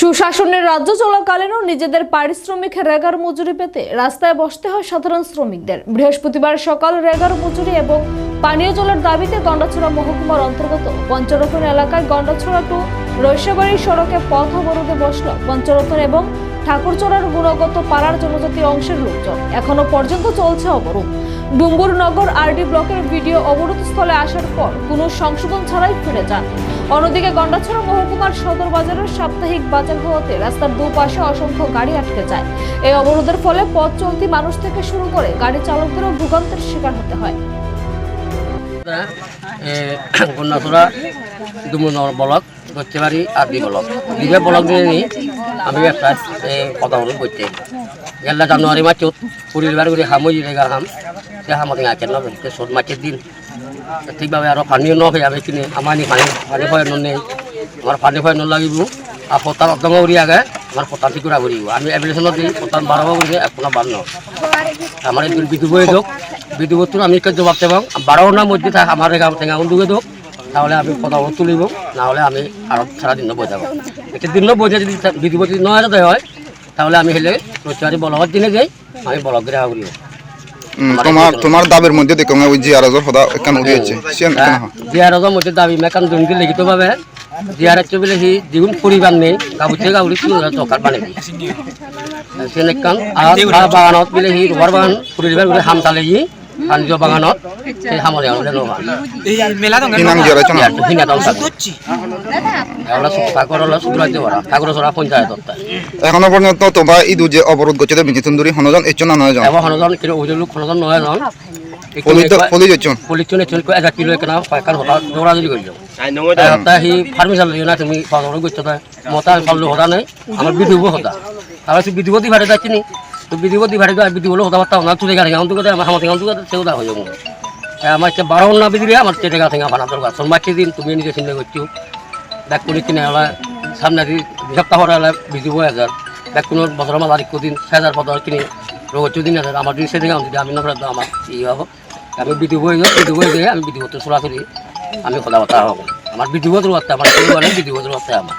সুশাসনের রাজ্য চলাকালীনও নিজেদের পারিশ্রমিক রেগার মজুরি পেতে রাস্তায় বসতে হয় সাধারণ শ্রমিকদের। বৃহস্পতিবার সকাল রেগার মজুরি এবং পানীয় জলের দাবিতে গন্ডাছড়া মহকুমার অন্তর্গত পঞ্চরত্ন এলাকায় গন্ডাছড়া টু রৈশাবাড়ি সড়কে পথ অবরোধে বসল পঞ্চরত্ন এবং ঠাকুরচড়ার গুণগত পাড়ার জনজাতি অংশের লোকজন। এখনো পর্যন্ত চলছে অবরোধ। ডুম্বুরনগর আরডি ব্লকের ভিডিও অবরোধস্থলে আসার পর কোনো সংশোধন ছাড়াই ফিরে যান। অন্যদিকে গন্ডাছড়া মহকুমার সদর বাজারের সাপ্তাহিক বাজার হওয়াতে রাস্তার দুপাশে অসংখ্য গাড়ি আটকে যায়। এই অবরোধের ফলে পথ চলতি মানুষ থেকে শুরু করে গাড়ি চালকদেরও ভোগান্তির শিকার হতে হয়। Gandacherra Dumburnagar block দৈত্যবাড়ি RD block দুইটা ব্লক নিয়ে আমি একটা কথা বলুন করতে গেলা জানুয়ারি মাসত পরিবার করে হামই রেগা হাম সে হামতে আঁকেন নবে সোট মাসের দিন ঠিকভাবে আরও পানীয় ন হয়ে যাবে কিনে আমার পানি ভয় নেই আমার পানি ভয় লাগিব আর পতান অর্ধঙ্গ উড়ি আগে আমার পতান ঠিক করে ঘুরিব আমি এপ্লিকেশনত দিই পতান বাড়াব করে এখনো বাড়ল আমার একদিন বিদ্যুৎ হোক বিদ্যুৎ আমি জবাব দেব বারো না মধ্যে আমার রেগা টেঙা দুগে হোক তাহলে আমি কথা তুলিব না হলে আমি আরও সারাদিন বই যাবো একটা দিন বইতে যদি বিদ্যুৎ যদি ৯,০০০ হয় তাহলে আমি হেলে রোজগারি বলকের দিনে যাই আমি বলক রেগা করি। তোমার দাবির মধ্যে দেখো ওই জিয়ারজর কথা কেন উঠিয়েছে জিয়ারজর মধ্যে দাবি মেকান জনকে লিখিত ভাবে জিয়ার বলে সি যেগুন পরিবার নেই গাবুতে গাবুলি দরকার বানাই সেনেকান আর বাগানত বলে সি রবার বাগান পরিবার বলে হাম চালে সি পানীয় বাগানত সেই হামলে আমাদের নবান এখনো পর্যন্ত তোমার ইদু যে অবরোধ করছে বিজিতুন দূরি হনজন এর জন্য ৯ জন এবার হনজন কিন্তু ওই লোক হনজন ৯ জন পলিচনে চলকে ১ কিলো কেনা পাইকার হতা দৌড়াদৌড়ি করিল তা সি ফার্মেশন লিও না তুমি পাগল করছো তাই মতা পারলো হতা নাই আমার বিধুব হতা তাহলে সে বিধুবতী ভাড়ে যাচ্ছি নি তো বিধিবতী ভাড়ে বিধিবলো হতা পারতাম না তুলে গাড়ি অন্তর্গত আমার হামাতে অন্তর্গত সেও দা হয়ে যাবো আমার সে ১২ না বিধি আমার চেটে গা থেকে বানা দরকার সোমবারকে দিন তুমি নিজে চিন্তা করছো ব্যাগ করে কিনে হলে সামনে দুই সপ্তাহ পরে হলে বিধিব ১,০০০ ব্যাগ কোনো বছর মাল আরেক দিন ৬,০০০ কিনে রোগ ১৪ দিন আমার দিন সেদিকে আমি না তো আমার ই হবো আমি বিধিব হয়ে গিয়ে আমি বিধিবত চলাচলি আমি কথাবার্তা হবো আমার বিধিবত রাখতে আমার বিধিবত রাখতে আমার